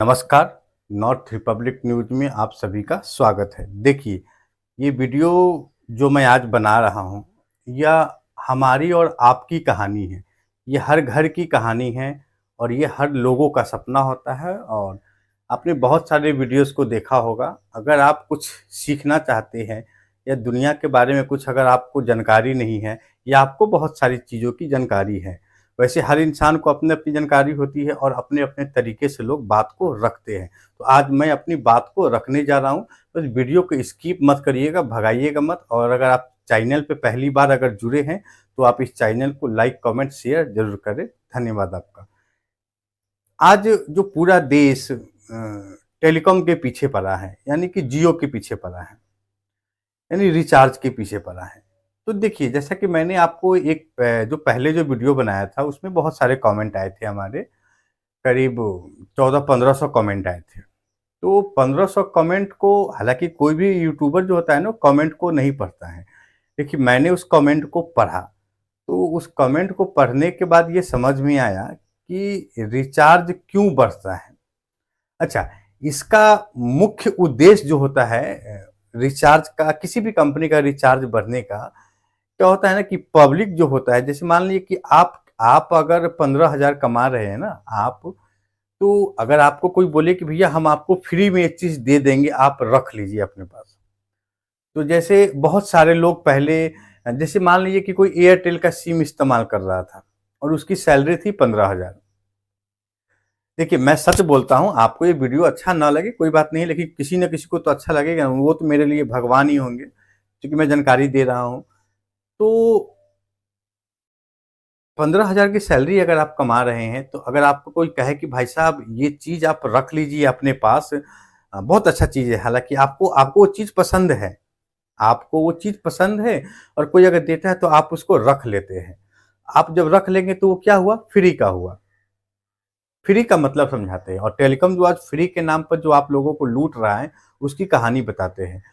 नमस्कार। North Republic news में आप सभी का स्वागत है। देखिए, ये वीडियो जो मैं आज बना रहा हूँ, यह हमारी और आपकी कहानी है। ये हर घर की कहानी है और ये हर लोगों का सपना होता है और आपने बहुत सारे वीडियोज़ को देखा होगा। अगर आप कुछ सीखना चाहते हैं या दुनिया के बारे में कुछ अगर आपको जानकारी नहीं है या आपको बहुत सारी चीज़ों की जानकारी है, वैसे हर इंसान को अपनी-अपनी जानकारी होती है और अपने-अपने तरीके से लोग बात को रखते हैं। तो आज मैं अपनी बात को रखने जा रहा हूँ, तो इस वीडियो को स्किप मत करिएगा, भगाइएगा मत और अगर आप चैनल पे पहली बार अगर जुड़े हैं, तो आप इस चैनल को लाइक, कमेंट, शेयर ज़रूर करें। धन्यवाद आपका। आज जो पूरा देश टेलीकॉम के पीछे पड़ा है, यानी कि जियो के पीछे पड़ा है, यानी रिचार्ज के पीछे पड़ा है। तो देखिए, जैसा कि मैंने आपको एक जो पहले जो वीडियो बनाया था, उसमें बहुत सारे कमेंट आए थे हमारे, करीब 1400-1500 कमेंट आए थे। तो 1500 कमेंट को हालाँकि कोई भी यूट्यूबर जो होता है ना, कमेंट को नहीं पढ़ता है। देखिए, मैंने उस कमेंट को पढ़ा, तो उस कमेंट को पढ़ने के बाद ये समझ में आया कि रिचार्ज क्यों बढ़ता है। अच्छा, इसका मुख्य उद्देश्य जो होता है रिचार्ज का, किसी भी कंपनी का रिचार्ज बढ़ने का, क्या होता है ना कि पब्लिक जो होता है, जैसे मान लीजिए कि आप अगर 15,000 कमा रहे हैं ना आप, तो अगर आपको कोई बोले कि भैया हम आपको फ्री में ये चीज़ दे देंगे, आप रख लीजिए अपने पास। तो जैसे बहुत सारे लोग पहले जैसे मान लीजिए कि कोई एयरटेल का सिम इस्तेमाल कर रहा था और उसकी सैलरी थी 15,000। देखिए, मैं सच बोलता हूँ, आपको ये वीडियो अच्छा ना लगे कोई बात नहीं, लेकिन किसी न किसी को तो अच्छा लगेगा, वो तो मेरे लिए भगवान ही होंगे, क्योंकि मैं जानकारी दे रहा हूँ। तो 15,000 की सैलरी अगर आप कमा रहे हैं, तो अगर आपको कोई कहे कि भाई साहब ये चीज़ आप रख लीजिए अपने पास, बहुत अच्छा चीज़ है, हालाँकि आपको आपको वो चीज़ पसंद है, आपको वो चीज़ पसंद है और कोई अगर देता है तो आप उसको रख लेते हैं। आप जब रख लेंगे तो वो क्या हुआ? फ्री का हुआ। फ्री का मतलब समझाते हैं और टेलीकॉम जो आज फ्री के नाम पर जो आप लोगों को लूट रहा है, उसकी कहानी बताते हैं।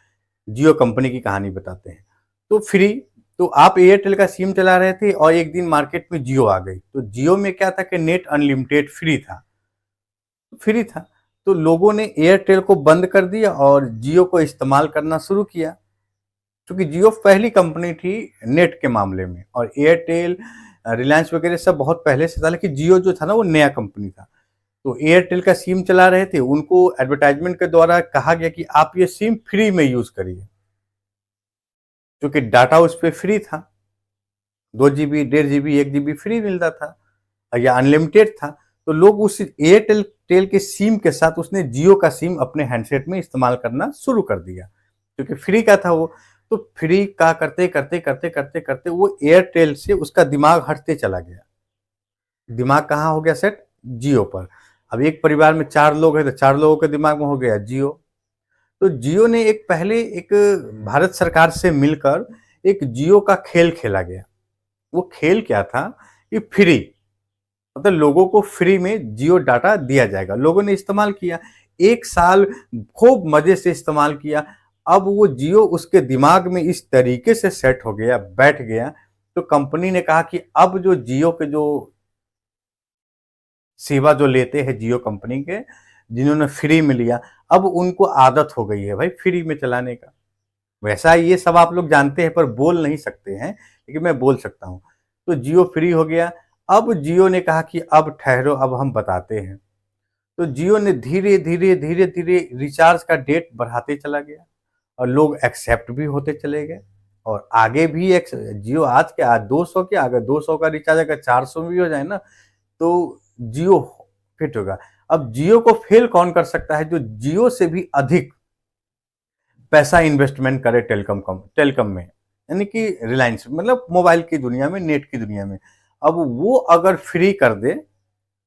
जियो कंपनी की कहानी बताते हैं। तो फ्री, तो आप एयरटेल का सिम चला रहे थे और एक दिन मार्केट में जियो आ गई। तो जियो में क्या था कि नेट अनलिमिटेड फ्री था, फ्री था। तो लोगों ने एयरटेल को बंद कर दिया और जियो को इस्तेमाल करना शुरू किया। क्योंकि जियो पहली कंपनी थी नेट के मामले में और एयरटेल, रिलायंस वगैरह सब बहुत पहले से था, लेकिन जियो जो था ना वो नया कंपनी था। तो एयरटेल का सिम चला रहे थे, उनको एडवर्टाइजमेंट के द्वारा कहा गया कि आप ये सिम फ्री में यूज़ करिए। क्योंकि डाटा उस पे फ्री था, 2 जीबी, 1.5 जीबी, 1 जीबी फ्री मिलता था या अनलिमिटेड था। तो लोग उस एयरटेल टेल के सिम के साथ उसने जियो का सिम अपने हैंडसेट में इस्तेमाल करना शुरू कर दिया, क्योंकि फ्री का था वो। तो फ्री का करते वो एयरटेल से उसका दिमाग हटते चला गया। दिमाग कहाँ हो गया सेट? जियो पर। अब एक परिवार में 4 लोग हैं तो 4 लोगों के दिमाग में हो गया जियो। तो जियो ने एक भारत सरकार से मिलकर एक जियो का खेल खेला गया। वो खेल क्या था कि फ्री, मतलब लोगों को फ्री में जियो डाटा दिया जाएगा। लोगों ने इस्तेमाल किया, 1 साल खूब मज़े से इस्तेमाल किया। अब वो जियो उसके दिमाग में इस तरीके से सेट हो गया, बैठ गया, तो कंपनी ने कहा कि अब जो जियो के जो सेवा जो लेते हैं जियो कंपनी के, जिन्होंने फ्री में लिया, अब उनको आदत हो गई है भाई फ्री में चलाने का। वैसा ये सब आप लोग जानते हैं पर बोल नहीं सकते हैं, लेकिन मैं बोल सकता हूँ। तो जियो फ्री हो गया। अब जियो ने कहा कि अब ठहरो, अब हम बताते हैं। तो जियो ने धीरे-धीरे रिचार्ज का डेट बढ़ाते चला गया और लोग एक्सेप्ट भी होते चले गए और आगे भी एक जियो आज क्या, आज 200 क्या, अगर 200 का रिचार्ज अगर 400 में भी हो जाए ना, तो जियो फिट होगा। अब जियो को फेल कौन कर सकता है जो जियो से भी अधिक पैसा इन्वेस्टमेंट करे टेलीकॉम में, यानी कि रिलायंस, मतलब मोबाइल की दुनिया में, नेट की दुनिया में। अब वो अगर फ्री कर दे,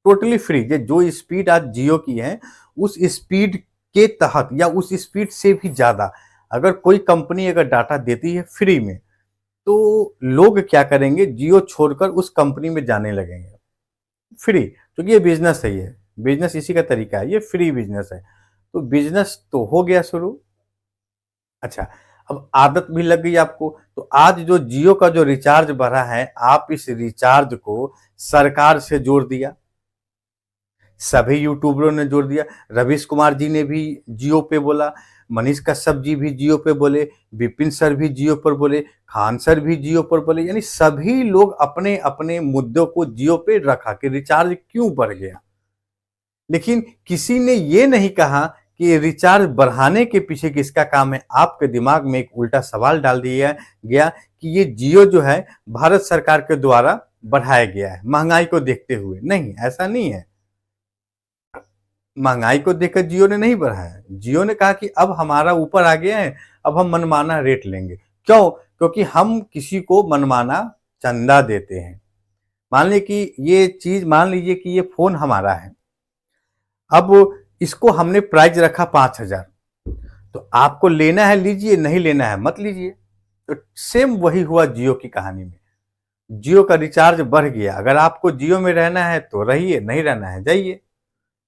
टोटली फ्री, जो स्पीड आज जियो की है, उस स्पीड के तहत या उस स्पीड से भी ज़्यादा अगर कोई कंपनी अगर डाटा देती है फ्री में, तो लोग क्या करेंगे, जियो छोड़कर उस कंपनी में जाने लगेंगे। फ्री, क्योंकि ये बिज़नेस है, ये बिज़नेस इसी का तरीका है, ये फ्री बिज़नेस है। तो बिज़नेस तो हो गया शुरू। अच्छा, अब आदत भी लग गई आपको, तो आज जो जियो का जो रिचार्ज बढ़ा है, आप इस रिचार्ज को सरकार से जोड़ दिया। सभी यूट्यूबरों ने जोड़ दिया। रवीश कुमार जी ने भी जियो पे बोला, मनीष कश्यप जी भी जियो पे बोले, विपिन सर भी जियो पर बोले, खान सर भी जियो पर बोले, यानी सभी लोग अपने अपने मुद्दों को जियो पे रखा कि रिचार्ज क्यों बढ़ गया। लेकिन किसी ने ये नहीं कहा कि रिचार्ज बढ़ाने के पीछे किसका काम है। आपके दिमाग में एक उल्टा सवाल डाल दिया गया कि ये जियो जो है भारत सरकार के द्वारा बढ़ाया गया है महंगाई को देखते हुए। नहीं, ऐसा नहीं है। महंगाई को देखकर जियो ने नहीं बढ़ाया। जियो ने कहा कि अब हमारा ऊपर आ गया है, अब हम मनमाना रेट लेंगे। क्यों? क्योंकि हम किसी को मनमाना चंदा देते हैं। मान लीजिए कि ये फोन हमारा है, अब इसको हमने प्राइस रखा 5,000, तो आपको लेना है लीजिए, नहीं लेना है मत लीजिए। तो सेम वही हुआ जियो की कहानी में। जियो का रिचार्ज बढ़ गया, अगर आपको जियो में रहना है तो रहिए, नहीं रहना है जाइए।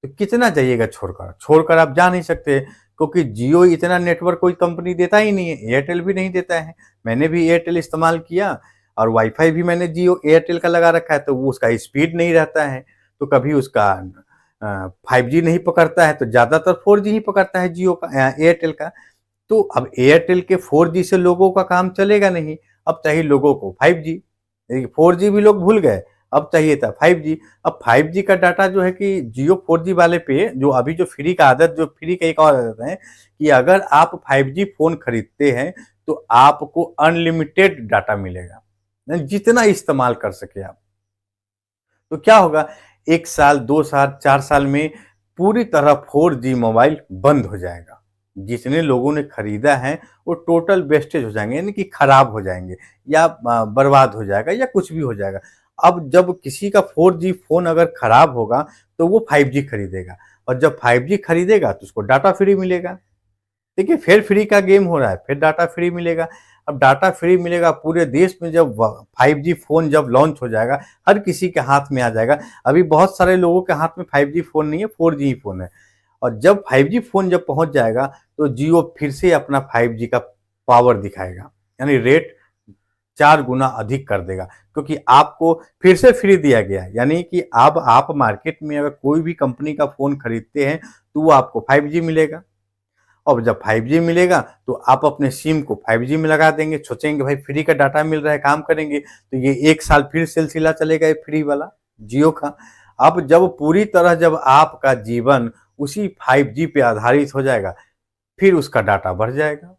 तो कितना जाइएगा छोड़कर? छोड़कर आप जा नहीं सकते, क्योंकि जियो इतना नेटवर्क कोई कंपनी देता ही नहीं है, एयरटेल भी नहीं देता है। मैंने भी एयरटेल इस्तेमाल किया और वाईफाई भी मैंने जियो एयरटेल का लगा रखा है, तो वो उसका स्पीड नहीं रहता है, तो कभी उसका 5G नहीं पकड़ता है, तो ज़्यादातर 4G ही पकड़ता है जियो का, एयरटेल का। तो अब एयरटेल के 4G से लोगों का काम चलेगा नहीं, अब चाहिए लोगों को 5G। 4G भी लोग भूल गए, अब चाहिए था 5G। अब 5G का डाटा जो है कि जियो 4G वाले पे जो अभी जो फ्री का आदत, जो फ्री का एक और आदत है कि अगर आप 5G फोन खरीदते हैं तो आपको अनलिमिटेड डाटा मिलेगा, जितना इस्तेमाल कर सके आप। तो क्या होगा, 1 साल, 2 साल, 4 साल में पूरी तरह 4G मोबाइल बंद हो जाएगा। जितने लोगों ने खरीदा है वो टोटल वेस्टेज हो जाएंगे, यानी कि खराब हो जाएंगे या बर्बाद हो जाएगा या कुछ भी हो जाएगा। अब जब किसी का 4G फोन अगर खराब होगा तो वो 5G खरीदेगा, और जब 5G खरीदेगा तो उसको डाटा फ्री मिलेगा। देखिए, फिर फ्री का गेम हो रहा है, फिर डाटा फ्री मिलेगा। अब डाटा फ्री मिलेगा पूरे देश में, जब 5G फोन जब लॉन्च हो जाएगा, हर किसी के हाथ में आ जाएगा। अभी बहुत सारे लोगों के हाथ में 5G फोन नहीं है, 4G ही फोन है। और जब 5G फोन जब पहुंच जाएगा तो जियो फिर से अपना 5G का पावर दिखाएगा, यानी रेट 4 गुना अधिक कर देगा, क्योंकि आपको फिर से फ्री दिया गया है। यानी कि अब आप मार्केट में अगर कोई भी कंपनी का फोन खरीदते हैं तो वो आपको 5G मिलेगा। और जब 5G मिलेगा तो आप अपने सिम को 5G में लगा देंगे, सोचेंगे भाई फ्री का डाटा मिल रहा है, काम करेंगे, तो ये 1 साल फिर सिलसिला चलेगा ये फ्री वाला जियो का। अब जब पूरी तरह जब आपका जीवन उसी 5G पे आधारित हो जाएगा, फिर उसका डाटा बढ़ जाएगा।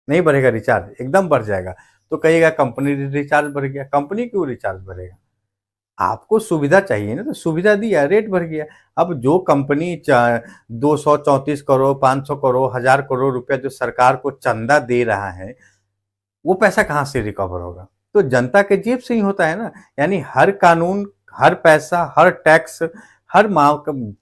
नहीं बढ़ेगा रिचार्ज, एकदम बढ़ जाएगा। तो कहिएगा कंपनी रिचार्ज बढ़ गया, कंपनी क्यों रिचार्ज बढ़ेगा? आपको सुविधा चाहिए ना, तो सुविधा दिया, रेट बढ़ गया। अब जो कंपनी 234 करोड़, 500 करोड़, 1000 करोड़ रुपया जो सरकार को चंदा दे रहा है, वो पैसा कहाँ से रिकवर होगा? तो जनता के जेब से ही होता है ना। यानी हर कानून, हर पैसा, हर टैक्स, हर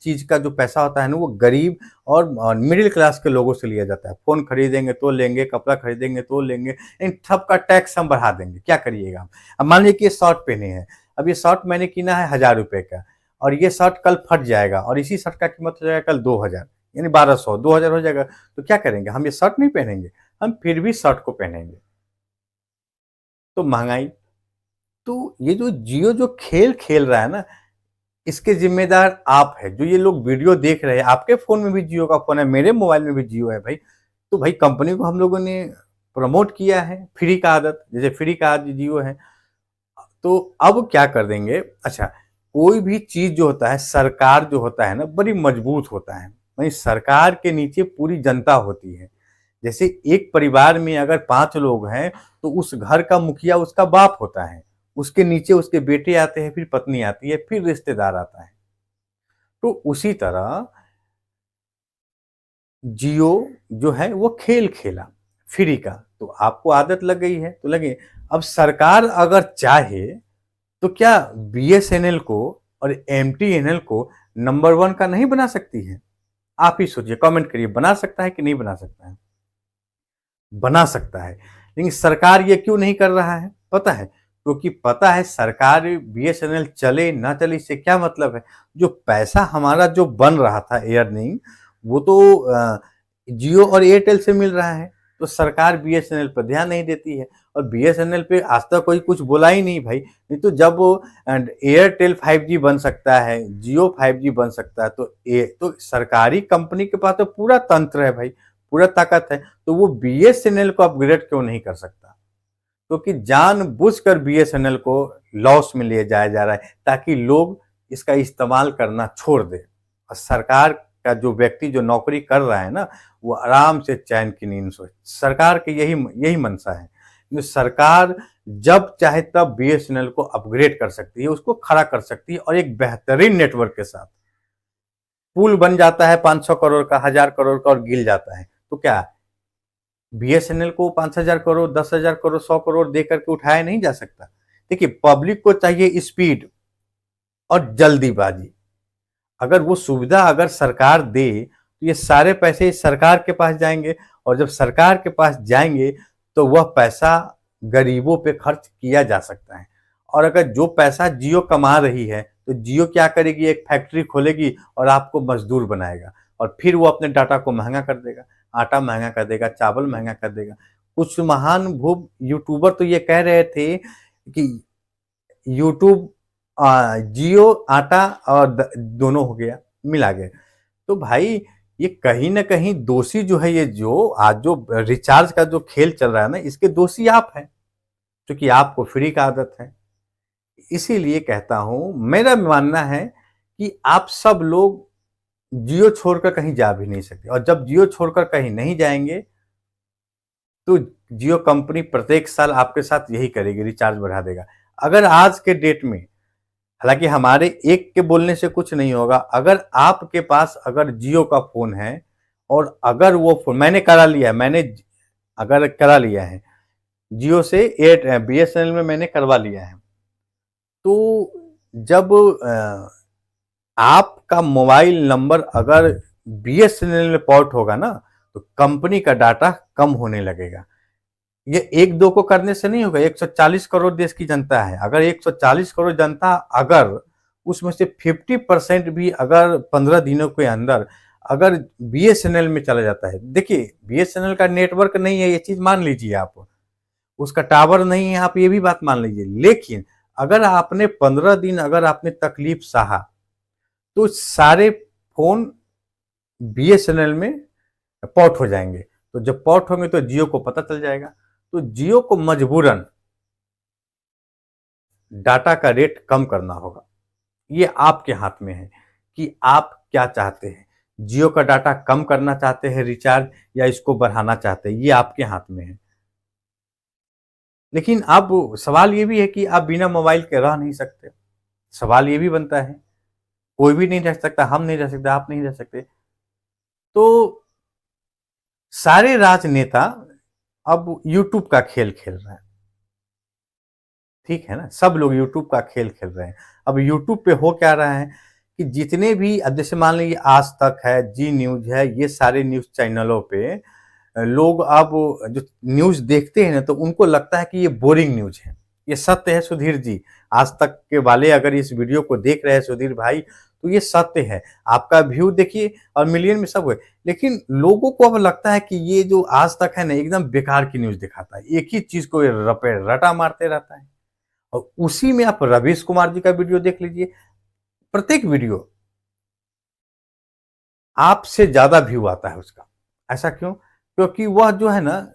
चीज का जो पैसा होता है ना, वो गरीब और मिडिल क्लास के लोगों से लिया जाता है। फोन खरीदेंगे तो लेंगे, कपड़ा खरीदेंगे तो लेंगे, इन सब का टैक्स हम बढ़ा देंगे, क्या करिएगा आप? अब मान लीजिए कि ये शर्ट पहने हैं, अब ये शर्ट मैंने किना है 1000 रुपए का, और ये शर्ट कल फट जाएगा और इसी शर्ट का कीमत हो जाएगा कल 2000, यानी 1200, 2000 हो जाएगा। तो क्या करेंगे हम? ये शर्ट नहीं पहनेंगे, हम फिर भी शर्ट को पहनेंगे। तो महंगाई। तो ये जो जियो जो खेल खेल रहा है ना, इसके जिम्मेदार आप है। जो ये लोग वीडियो देख रहे हैं, आपके फोन में भी जियो का फोन है, मेरे मोबाइल में भी जियो है भाई। तो भाई कंपनी को हम लोगों ने प्रमोट किया है फ्री का आदत, जैसे फ्री का आदत जियो है। तो अब क्या कर देंगे? अच्छा, कोई भी चीज जो होता है, सरकार जो होता है ना, बड़ी मजबूत होता है। वही सरकार के नीचे पूरी जनता होती है। जैसे एक परिवार में अगर 5 लोग हैं तो उस घर का मुखिया उसका बाप होता है, उसके नीचे उसके बेटे आते हैं, फिर पत्नी आती है, फिर रिश्तेदार आता है। तो उसी तरह जियो जो है वो खेल खेला फ्री का, तो आपको आदत लग गई है तो लगे। अब सरकार अगर चाहे तो क्या BSNL को और MTNL को नंबर 1 का नहीं बना सकती है? आप ही सोचिए, कमेंट करिए, बना सकता है कि नहीं बना सकता है? बना सकता है। लेकिन सरकार ये क्यों नहीं कर रहा है पता है? क्योंकि पता है सरकार BSNL चले ना चले इससे क्या मतलब है। जो पैसा हमारा जो बन रहा था अर्निंग, वो तो जियो और एयरटेल से मिल रहा है। तो सरकार BSNL पर ध्यान नहीं देती है, और बीएसएनएल पे आज तक कोई कुछ बोला ही नहीं भाई। नहीं तो जब एयरटेल 5G बन सकता है, जियो 5G बन सकता है, तो सरकारी कंपनी के पास तो पूरा तंत्र है भाई, पूरा ताकत है, तो वो बीएसएनएल को अपग्रेड क्यों नहीं कर सकता? क्योंकि जानबूझकर बीएसएनएल को लॉस में ले जाया जा रहा है ताकि लोग इसका इस्तेमाल करना छोड़ दें, और सरकार का जो व्यक्ति जो नौकरी कर रहा है ना, वो आराम से चैन की नींद सोए। सरकार की यही मंशा है। सरकार जब चाहे तब बीएसएनएल को अपग्रेड कर सकती है, उसको खड़ा कर सकती है, और एक बेहतरीन नेटवर्क के साथ पुल बन जाता है 500 करोड़ का, 1000 करोड़ का, और गिर जाता है, तो क्या बीएसएनएल को 5000 करोड़, 10,000 करोड़, 100 करोड़ दे करके उठाया नहीं जा सकता? देखिए, पब्लिक को चाहिए स्पीड और जल्दीबाजी। अगर वो सुविधा अगर सरकार दे तो ये सारे पैसे सरकार के पास जाएंगे, और जब सरकार के पास जाएंगे तो वह पैसा गरीबों पे खर्च किया जा सकता है। और अगर जो पैसा जियो कमा रही है तो जियो क्या करेगी, एक फैक्ट्री खोलेगी और आपको मजदूर बनाएगा, और फिर वो अपने डाटा को महंगा कर देगा, आटा महंगा कर देगा, चावल महंगा कर देगा। कुछ महान भूप यूट्यूबर तो ये कह रहे थे कि यूट्यूब जियो आटा और दोनों हो गया, मिला गया। तो भाई ये कहीं ना कहीं दोषी जो है, ये जो आज जो रिचार्ज का जो खेल चल रहा है ना, इसके दोषी आप हैं, क्योंकि आपको फ्री का आदत है। इसीलिए कहता हूं, मेरा मानना है कि आप सब लोग जियो छोड़कर कहीं जा भी नहीं सकते, और जब जियो छोड़कर कहीं नहीं जाएंगे तो जियो कंपनी प्रत्येक साल आपके साथ यही करेगी, रिचार्ज बढ़ा देगा। अगर आज के डेट में, हालांकि हमारे एक के बोलने से कुछ नहीं होगा, अगर आपके पास अगर जियो का फोन है और अगर वो फोन मैंने करा लिया है, मैंने अगर करा लिया है जियो से बीएसएनएल में मैंने करवा लिया है, तो जब आपका मोबाइल नंबर अगर बीएसएनएल में पोर्ट होगा ना, तो कंपनी का डाटा कम होने लगेगा। ये एक दो को करने से नहीं होगा, 140 करोड़ देश की जनता है। अगर 140 करोड़ जनता, अगर उसमें से 50% भी अगर 15 दिनों के अंदर अगर बीएसएनएल में चला जाता है, देखिए बीएसएनएल का नेटवर्क नहीं है, ये चीज मान लीजिए आप, उसका टावर नहीं है, आप ये भी बात मान लीजिए, लेकिन अगर आपने 15 दिन अगर आपने तकलीफ सहा, तो सारे फोन बीएसएनएल में पोर्ट हो जाएंगे। तो जब पोर्ट होंगे तो जियो को पता चल जाएगा, तो जियो को मजबूरन डाटा का रेट कम करना होगा। ये आपके हाथ में है कि आप क्या चाहते हैं, जियो का डाटा कम करना चाहते हैं रिचार्ज, या इसको बढ़ाना चाहते हैं, ये आपके हाथ में है। लेकिन अब सवाल ये भी है कि आप बिना मोबाइल के रह नहीं सकते। सवाल ये भी बनता है, कोई भी नहीं रह सकता, हम नहीं रह सकते, आप नहीं रह सकते। तो सारे राजनेता अब यूट्यूब का खेल खेल रहे हैं, ठीक है ना, सब लोग यूट्यूब का खेल खेल रहे हैं। अब यूट्यूब पे हो क्या रहा है कि जितने भी, अब जैसे मान लीजिए आज तक है, जी न्यूज है, ये सारे न्यूज चैनलों पे लोग अब जो न्यूज देखते हैं ना, तो उनको लगता है कि ये बोरिंग न्यूज है। ये सत्य है सुधीर जी, आज तक के वाले अगर इस वीडियो को देख रहे हैं सुधीर भाई, तो ये सत्य है। आपका व्यू देखिए और मिलियन में सब हुए, लेकिन लोगों को अब लगता है कि ये जो आज तक है ना, एकदम बेकार की न्यूज दिखाता है, एक ही चीज को रटा मारते रहता है। और उसी में आप रवीश कुमार जी का वीडियो देख लीजिए, प्रत्येक वीडियो आपसे ज्यादा व्यू आता है उसका। ऐसा क्यों? क्योंकि वह जो है ना,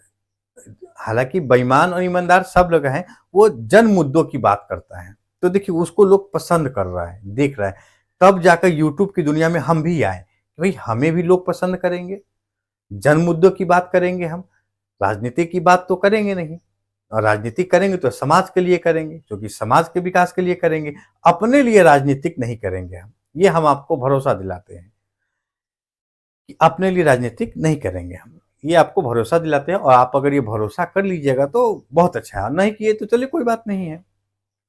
हालांकि बेईमान और ईमानदार सब लोग हैं, वो जन मुद्दों की बात करता है, तो देखिए उसको लोग पसंद कर रहा है, देख रहा है। तब जाकर यूट्यूब की दुनिया में हम भी आए, भाई हमें भी लोग पसंद करेंगे, जन मुद्दों की बात करेंगे हम, राजनीति की बात तो करेंगे नहीं। और राजनीति करेंगे तो समाज के लिए करेंगे, क्योंकि समाज के विकास के लिए करेंगे, अपने लिए राजनीतिक नहीं करेंगे हम। ये हम आपको भरोसा दिलाते हैं कि अपने लिए राजनीतिक नहीं करेंगे हम, ये आपको भरोसा दिलाते हैं। और आप अगर ये भरोसा कर लीजिएगा तो बहुत अच्छा है, नहीं किए तो चलिए कोई बात नहीं है।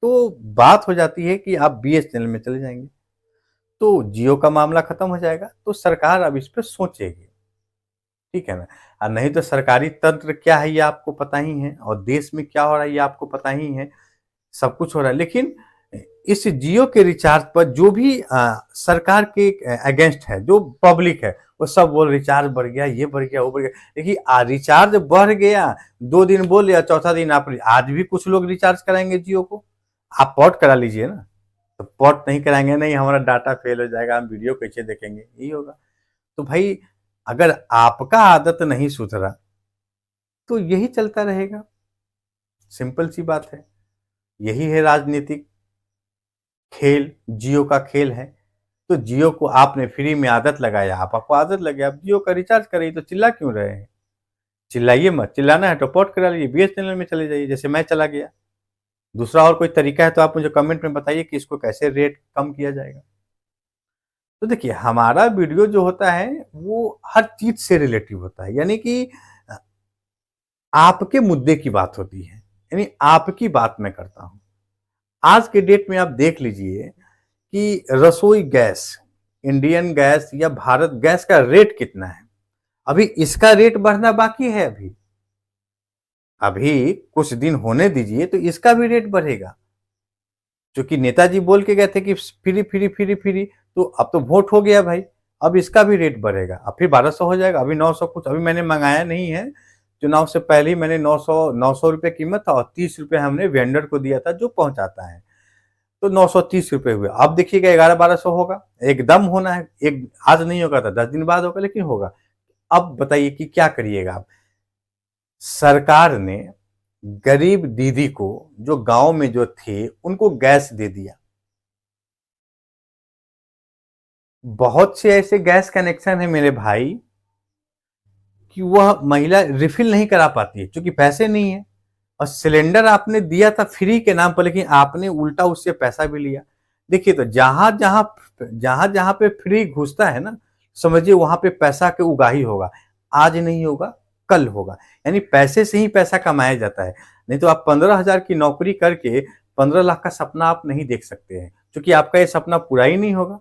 तो बात हो जाती है कि आप बीएसएनएल में चले जाएंगे तो जियो का मामला खत्म हो जाएगा, तो सरकार अब इस पर सोचेगी, ठीक है ना। और नहीं तो सरकारी तंत्र क्या है ये आपको पता ही है, और देश में क्या हो रहा है ये आपको पता ही है, सब कुछ हो रहा है। लेकिन इस जियो के रिचार्ज पर जो भी सरकार के अगेंस्ट है, जो पब्लिक है, वो सब बोल रिचार्ज बढ़ गया, ये बढ़ गया, वो बढ़ गया। देखिए रिचार्ज बढ़ गया, 2 दिन बोल लिया, चौथा दिन आप आज भी कुछ लोग रिचार्ज कराएंगे जियो को। आप पोर्ट करा लीजिए ना। तो पोर्ट नहीं कराएंगे, नहीं हमारा डाटा फेल हो जाएगा, हम वीडियो कैसे देखेंगे, यही होगा। तो भाई अगर आपका आदत नहीं सुधरा तो यही चलता रहेगा। सिंपल सी बात है। यही है राजनीतिक खेल, जियो का खेल है। तो जियो को आपने फ्री में आदत लगाया, आपको आदत लग गया, आप जियो का रिचार्ज करिए, तो चिल्ला क्यों रहे हैं? चिल्लाइए मत, चिल्लाना है तो पोर्ट करा लीजिए, बीएसएनएल में चले जाइए, जैसे मैं चला गया। दूसरा और कोई तरीका है तो आप मुझे कमेंट में बताइए कि इसको कैसे रेट कम किया जाएगा। तो देखिए हमारा वीडियो जो होता है वो हर चीज से रिलेटिव होता है, यानी कि आपके मुद्दे की बात होती है, यानी आपकी बात मैं करता हूं। आज के डेट में आप देख लीजिए कि रसोई गैस, इंडियन गैस या भारत गैस का रेट कितना है। अभी इसका रेट बढ़ना बाकी है। अभी कुछ दिन होने दीजिए तो इसका भी रेट बढ़ेगा, क्योंकि नेताजी बोल के गए थे कि फ्री फ्री फ्री फ्री, तो अब तो वोट हो गया भाई, अब इसका भी रेट बढ़ेगा, अब फिर 1200 हो जाएगा, अभी 900 कुछ, अभी मैंने मंगाया नहीं है, चुनाव से पहले ही मैंने 900 रुपये कीमत था और 30 रुपये हमने वेंडर को दिया था जो पहुंचाता है, तो 930 रुपये हुए। अब देखिएगा 1100-1200 होगा, एकदम होना है, एक आज नहीं होगा तो 10 दिन बाद होगा, लेकिन होगा। अब बताइए कि क्या करिएगा आप। सरकार ने गरीब दीदी को जो गांव में जो थे उनको गैस दे दिया। बहुत से ऐसे गैस कनेक्शन है मेरे भाई कि वह महिला रिफिल नहीं करा पाती है क्योंकि पैसे नहीं है, और सिलेंडर आपने दिया था फ्री के नाम पर, लेकिन आपने उल्टा उससे पैसा भी लिया। देखिए तो जहां जहां पे फ्री घुसता है ना, समझिए वहां पे पैसा के उगाही होगा। आज नहीं होगा, कल होगा। यानी पैसे से ही पैसा कमाया जाता है। नहीं तो आप 15,000 की नौकरी करके 15 लाख का सपना आप नहीं देख सकते हैं, क्योंकि आपका ये सपना पूरा ही नहीं होगा।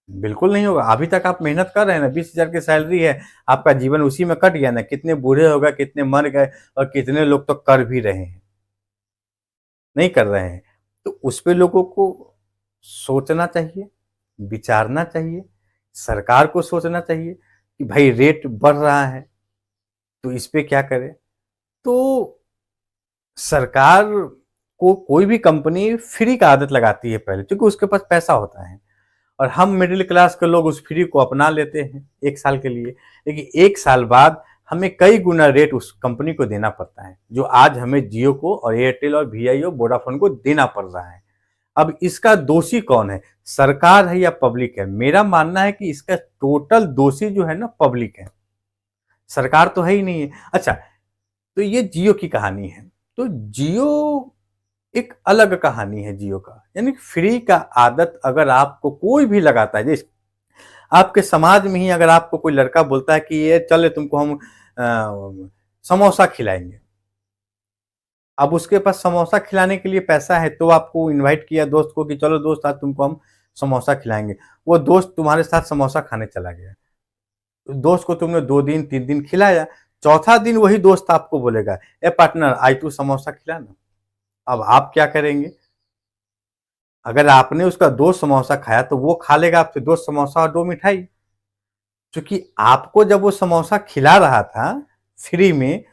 बिल्कुल नहीं होगा। अभी तक आप मेहनत कर रहे हैं ना, 20,000 की सैलरी है, आपका जीवन उसी में कट गया ना। कितने बूढ़े हो गए, कितने मर गए, और कितने लोग तो कर भी रहे हैं, नहीं कर रहे हैं। तो उस पे लोगों को सोचना चाहिए, विचारना चाहिए, सरकार को सोचना चाहिए कि भाई रेट बढ़ रहा है तो इस पे क्या करें। तो सरकार को कोई भी कंपनी फ्री का आदत लगाती है पहले, क्योंकि उसके पास पैसा होता है, और हम मिडिल क्लास के लोग उस फ्री को अपना लेते हैं 1 साल के लिए, लेकिन 1 साल बाद हमें कई गुना रेट उस कंपनी को देना पड़ता है, जो आज हमें जियो को और एयरटेल और वी और वोडाफोन को देना पड़ रहा है। अब इसका दोषी कौन है, सरकार है या पब्लिक है? मेरा मानना है कि इसका टोटल दोषी जो है ना, पब्लिक है, सरकार तो है ही नहीं है। अच्छा, तो ये जियो की कहानी है। तो जियो एक अलग कहानी है जियो का, यानी फ्री का आदत अगर आपको कोई भी लगाता है, जैसे आपके समाज में ही अगर आपको कोई लड़का बोलता है कि ये चले तुमको हम समोसा खिलाएंगे, अब उसके पास समोसा खिलाने के लिए पैसा है, तो आपको इनवाइट किया दोस्त को कि चलो दोस्त आज तुमको हम समोसा खिलाएंगे, वो दोस्त तुम्हारे साथ समोसा खाने चला गया, दोस्त को तुमने 2 दिन 3 दिन खिलाया, चौथा दिन वही दोस्त आपको बोलेगा ए पार्टनर आज तू समोसा खिला ना। अब आप क्या करेंगे? अगर आपने उसका 2 समोसा खाया तो वो खा लेगा आपसे 2 समोसा और 2 मिठाई, क्योंकि आपको जब वो समोसा खिला रहा था फ्री में,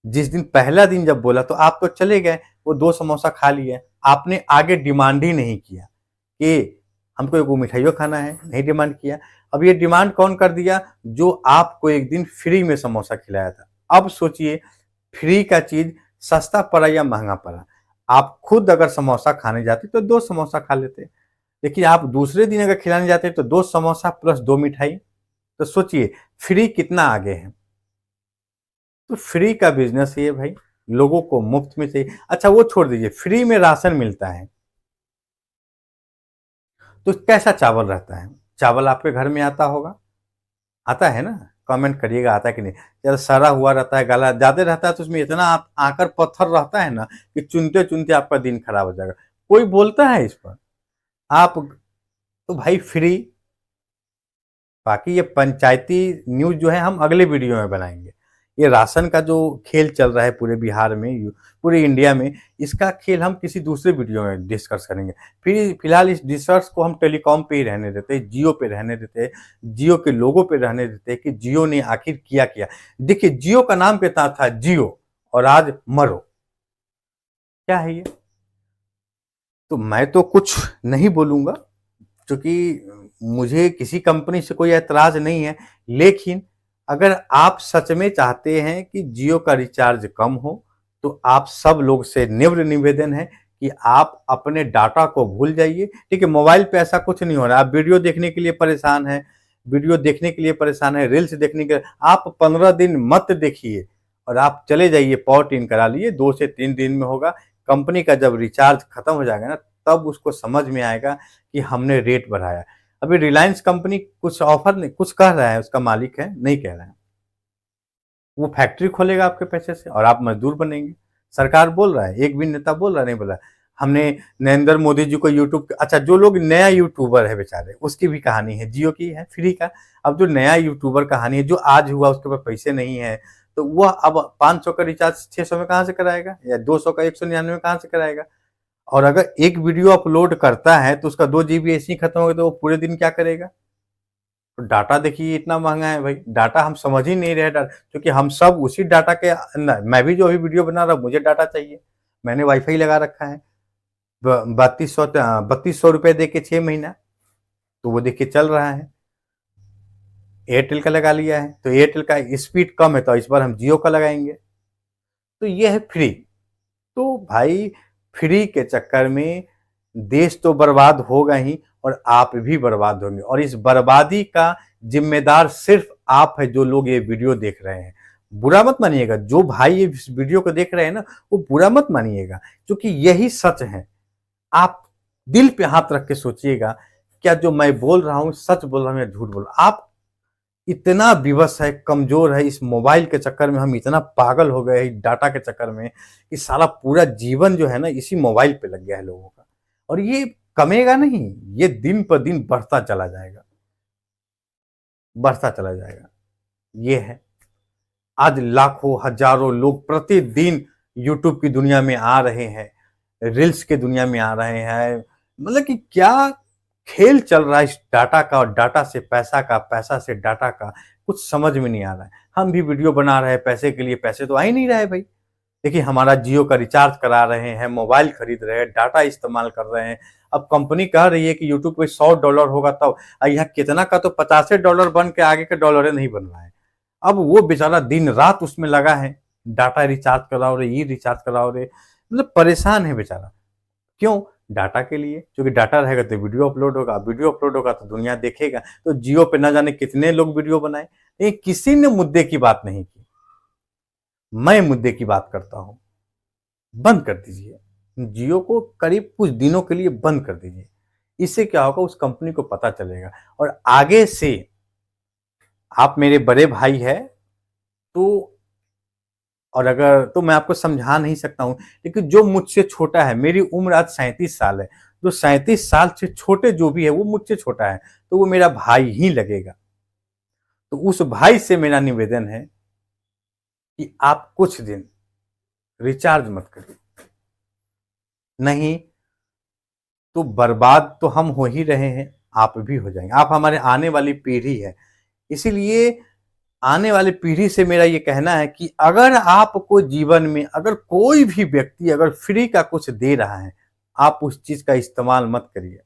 जिस दिन पहला दिन जब बोला तो आप तो चले गए, वो 2 समोसा खा लिए, आपने आगे डिमांड ही नहीं किया कि हमको एक मिठाइयों खाना है, नहीं डिमांड किया। अब ये डिमांड कौन कर दिया? जो आपको एक दिन फ्री में समोसा खिलाया था। अब सोचिए, फ्री का चीज सस्ता पड़ा या महंगा पड़ा? आप खुद अगर समोसा खाने जाते तो 2 समोसा खा लेते, लेकिन आप दूसरे दिन अगर खिलाने जाते तो 2 समोसा प्लस 2 मिठाई। तो सोचिए फ्री कितना आगे है। तो फ्री का बिजनेस ये भाई, लोगों को मुफ्त में चाहिए। अच्छा वो छोड़ दीजिए, फ्री में राशन मिलता है तो कैसा चावल रहता है? चावल आपके घर में आता होगा, आता है ना? कमेंट करिएगा आता है कि नहीं। ज्यादा सड़ा हुआ रहता है, गला ज्यादा रहता है, तो उसमें इतना आप आकर पत्थर रहता है ना कि चुनते चुनते आपका दिन खराब हो जाएगा। कोई बोलता है इस पर? आप तो भाई फ्री। बाकी ये पंचायती न्यूज जो है हम अगले वीडियो में बनाएंगे। ये राशन का जो खेल चल रहा है पूरे बिहार में, पूरे इंडिया में, इसका खेल हम किसी दूसरे वीडियो में डिस्कस करेंगे। फिर फिलहाल इस डिस्कस को हम टेलीकॉम पे ही रहने देते हैं, जियो पे रहने देते हैं, जियो के लोगों पे रहने देते हैं कि जियो ने आखिर किया क्या। देखिए, जियो का नाम कितना था, जियो, और आज मरो। क्या है ये? तो मैं तो कुछ नहीं बोलूँगा, क्योंकि मुझे किसी कंपनी से कोई ऐतराज़ नहीं है। लेकिन अगर आप सच में चाहते हैं कि जियो का रिचार्ज कम हो, तो आप सब लोग से निम्र निवेदन है कि आप अपने डाटा को भूल जाइए। ठीक है, मोबाइल पे ऐसा कुछ नहीं हो रहा है। आप वीडियो देखने के लिए परेशान हैं, रील्स देखने के लिए, आप 15 दिन मत देखिए और आप चले जाइए, पॉट इन करा लिए, 2 से 3 दिन में होगा। कंपनी का जब रिचार्ज खत्म हो जाएगा ना, तब उसको समझ में आएगा कि हमने रेट बढ़ाया। अभी रिलायंस कंपनी कुछ ऑफर नहीं, कुछ कह रहा है, उसका मालिक है, नहीं कह रहा है। वो फैक्ट्री खोलेगा आपके पैसे से और आप मजदूर बनेंगे। सरकार बोल रहा है, एक भी नेता बोल रहा है, नहीं बोला। हमने नरेंद्र मोदी जी को यूट्यूब, अच्छा जो लोग नया यूट्यूबर है बेचारे, उसकी भी कहानी है, जियो की है, फ्री का। अब जो नया यूट्यूबर कहानी है, जो आज हुआ, उसके पास पैसे नहीं है, तो वह अब 500 का रिचार्ज 600 में कहाँ से कराएगा, या 200 का 199 में कहाँ से कराएगा। और अगर एक वीडियो अपलोड करता है तो उसका 2 जीबी ऐसे ही खत्म हो गया, तो वो पूरे दिन क्या करेगा। तो डाटा देखिए इतना महंगा है भाई, डाटा हम समझ ही नहीं रहे, क्योंकि हम सब उसी डाटा के अंदर, मैं भी जो अभी वीडियो बना रहा हूँ, मुझे डाटा चाहिए, मैंने वाईफाई लगा रखा है, 3200 रुपये दे के 6 महीना, तो वो देखिए चल रहा है। एयरटेल का लगा लिया है, तो एयरटेल का स्पीड कम है, तो इस बार हम जियो का लगाएंगे। तो ये है फ्री। तो भाई, फ्री के चक्कर में देश तो बर्बाद होगा ही, और आप भी बर्बाद होंगे, और इस बर्बादी का जिम्मेदार सिर्फ आप है, जो लोग ये वीडियो देख रहे हैं। बुरा मत मानिएगा, जो भाई ये वीडियो को देख रहे हैं ना, वो बुरा मत मानिएगा, क्योंकि यही सच है। आप दिल पे हाथ रख के सोचिएगा, क्या जो मैं बोल रहा हूँ सच बोल रहा हूँ या झूठ बोल रहा हूँ। आप इतना विवश है, कमजोर है, इस मोबाइल के चक्कर में हम इतना पागल हो गए हैं, डाटा के चक्कर में, कि सारा पूरा जीवन जो है ना, इसी मोबाइल पे लग गया है लोगों का। और ये कमेगा नहीं, ये दिन पर दिन बढ़ता चला जाएगा, बढ़ता चला जाएगा। ये है, आज लाखों हजारों लोग प्रतिदिन यूट्यूब की दुनिया में आ रहे हैं, रील्स के दुनिया में आ रहे हैं। मतलब कि क्या खेल चल रहा है इस डाटा का, और डाटा से पैसा का, पैसा से डाटा का, कुछ समझ में नहीं आ रहा है। हम भी वीडियो बना रहे हैं पैसे के लिए, पैसे तो आ ही नहीं रहा है भाई। देखिए, हमारा जियो का रिचार्ज करा रहे हैं, मोबाइल खरीद रहे हैं, डाटा इस्तेमाल कर रहे हैं। अब कंपनी कह रही है कि यूट्यूब पे $100 होगा तब, यहाँ कितना का तो $50 बन के आगे के डॉलर नहीं बन रहा है। अब वो बेचारा दिन रात उसमें लगा है, डाटा रिचार्ज कराओ रे, ये रिचार्ज कराओ रे, मतलब परेशान है बेचारा। क्यों? डाटा के लिए, क्योंकि डाटा रहेगा तो वीडियो अपलोड होगा, वीडियो अपलोड होगा तो दुनिया देखेगा। तो जियो पे ना जाने कितने लोग वीडियो बनाए, लेकिन किसी ने मुद्दे की बात नहीं की। मैं मुद्दे की बात करता हूं। बंद कर दीजिए जियो को, करीब कुछ दिनों के लिए बंद कर दीजिए। इससे क्या होगा, उस कंपनी को पता चलेगा, और आगे से आप मेरे बड़े भाई है, तो और अगर तो मैं आपको समझा नहीं सकता हूं, लेकिन जो मुझसे छोटा है, मेरी उम्र आज 37 साल है, जो 37 साल से छोटे जो भी है वो मुझसे छोटा है, तो वो मेरा भाई ही लगेगा। तो उस भाई से मेरा निवेदन है कि आप कुछ दिन रिचार्ज मत करिए, नहीं तो बर्बाद तो हम हो ही रहे हैं, आप भी हो जाएंगे। आप हमारे आने वाली पीढ़ी है, इसीलिए आने वाली पीढ़ी से मेरा ये कहना है कि अगर आपको जीवन में, अगर कोई भी व्यक्ति अगर फ्री का कुछ दे रहा है, आप उस चीज का इस्तेमाल मत करिए।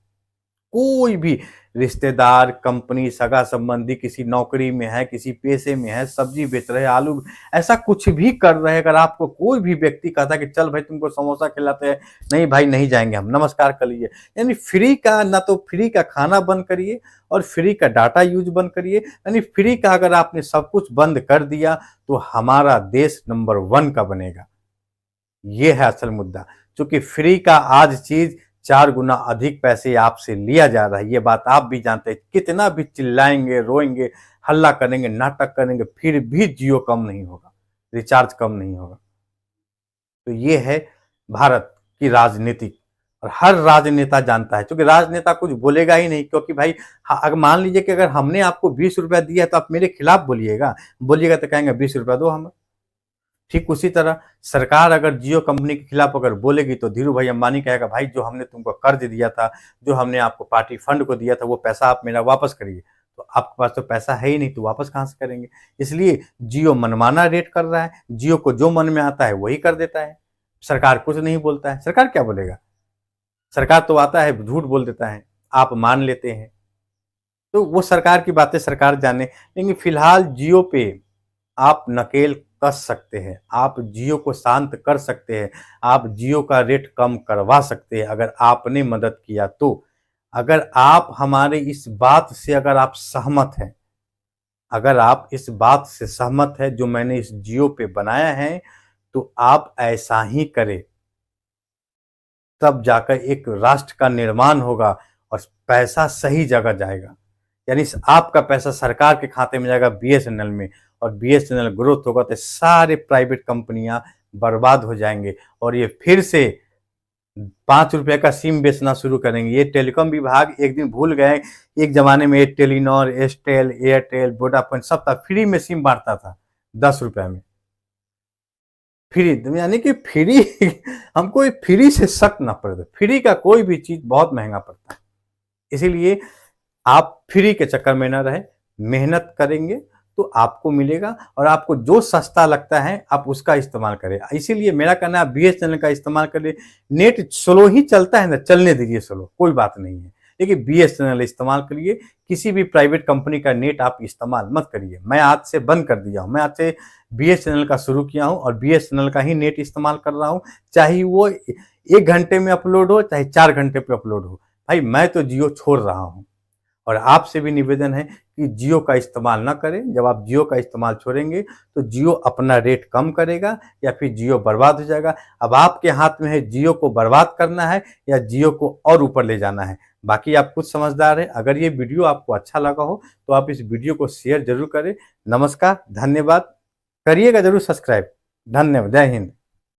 कोई भी रिश्तेदार, कंपनी, सगा संबंधी किसी नौकरी में है, किसी पेशे में है, सब्जी बेच रहे, आलू, ऐसा कुछ भी कर रहे हैं, अगर आपको कोई भी व्यक्ति कहता है कि चल भाई तुमको समोसा खिलाते हैं, नहीं भाई नहीं जाएंगे हम, नमस्कार कर लीजिए। यानी फ्री का, ना तो फ्री का खाना बंद करिए और फ्री का डाटा यूज बंद करिए। यानी फ्री का अगर आपने सब कुछ बंद कर दिया तो हमारा देश नंबर 1 का बनेगा। ये है असल मुद्दा, क्योंकि फ्री का आज चीज 4 गुना अधिक पैसे आपसे लिया जा रहा है, ये बात आप भी जानते हैं। कितना भी चिल्लाएंगे, रोएंगे, हल्ला करेंगे, नाटक करेंगे, फिर भी जियो कम नहीं होगा, रिचार्ज कम नहीं होगा। तो ये है भारत की राजनीति, और हर राजनेता जानता है, क्योंकि राजनेता कुछ बोलेगा ही नहीं, क्योंकि भाई अगर मान लीजिए कि अगर हमने आपको 20 रुपया दिया तो आप मेरे खिलाफ बोलिएगा, तो कहेंगे 20 रुपया दो हमें, ठीक उसी तरह सरकार अगर जियो कंपनी के खिलाफ अगर बोलेगी तो धीरू भाई अंबानी कहेगा भाई जो हमने तुमको कर्ज दिया था, जो हमने आपको पार्टी फंड को दिया था, वो पैसा आप मेरा वापस करिए। तो आपके पास तो पैसा है ही नहीं, तो वापस कहाँ से करेंगे? इसलिए जियो मनमाना रेट कर रहा है, जियो को जो मन में आता है वही कर देता है। सरकार कुछ नहीं बोलता है, सरकार क्या बोलेगा? सरकार तो आता है झूठ बोल देता है, आप मान लेते हैं। तो वो सरकार की बातें सरकार जाने, लेकिन फिलहाल जियो पे आप नकेल कस सकते हैं, आप जियो को शांत कर सकते हैं, आप जियो का रेट कम करवा सकते हैं अगर आपने मदद किया तो। अगर आप हमारे इस बात से अगर आप सहमत हैं, अगर आप इस बात से सहमत हैं जो मैंने इस जियो पे बनाया है, तो आप ऐसा ही करें। तब जाकर एक राष्ट्र का निर्माण होगा और पैसा सही जगह जाएगा। यानी आपका पैसा सरकार के खाते में जाएगा बीएसएनएल में, और बीएसएनएल ग्रोथ होगा तो सारे प्राइवेट कंपनियां बर्बाद हो जाएंगे और ये फिर से 5 रुपए का सिम बेचना शुरू करेंगे। ये टेलीकॉम विभाग एक दिन भूल गए, एक जमाने में टेलीनॉर, एस्टेल, एयरटेल, वोडाफोन सब था, फ्री में सिम बांटता था 10 रुपए में। फ्री यानी कि फ्री हमको फ्री से शक ना पड़े। फ्री का कोई भी चीज बहुत महंगा पड़ता है, इसीलिए आप फ्री के चक्कर में ना रहे, मेहनत करेंगे तो आपको मिलेगा, और आपको जो सस्ता लगता है आप उसका इस्तेमाल करें। इसीलिए मेरा कहना है बीएसएनएल का इस्तेमाल करें। नेट स्लो ही चलता है ना, चलने दीजिए स्लो, कोई बात नहीं है, लेकिन बीएसएनएल इस्तेमाल करिए। किसी भी प्राइवेट कंपनी का नेट आप इस्तेमाल मत करिए। मैं आज से बंद कर दिया हूँ, मैं आज से बीएसएनएल का शुरू किया हूँ और बीएसएनएल का ही नेट इस्तेमाल कर रहा हूँ, चाहे वो 1 घंटे में अपलोड हो चाहे 4 घंटे पे अपलोड हो। भाई मैं तो जियो छोड़ रहा हूँ, और आपसे भी निवेदन है कि जियो का इस्तेमाल ना करें। जब आप जियो का इस्तेमाल छोड़ेंगे तो जियो अपना रेट कम करेगा या फिर जियो बर्बाद हो जाएगा। अब आपके हाथ में है जियो को बर्बाद करना है या जियो को और ऊपर ले जाना है। बाकी आप खुद समझदार हैं। अगर ये वीडियो आपको अच्छा लगा हो तो आप इस वीडियो को शेयर जरूर करें। नमस्कार, धन्यवाद, करिएगा जरूर सब्सक्राइब। धन्यवाद, जय हिंद।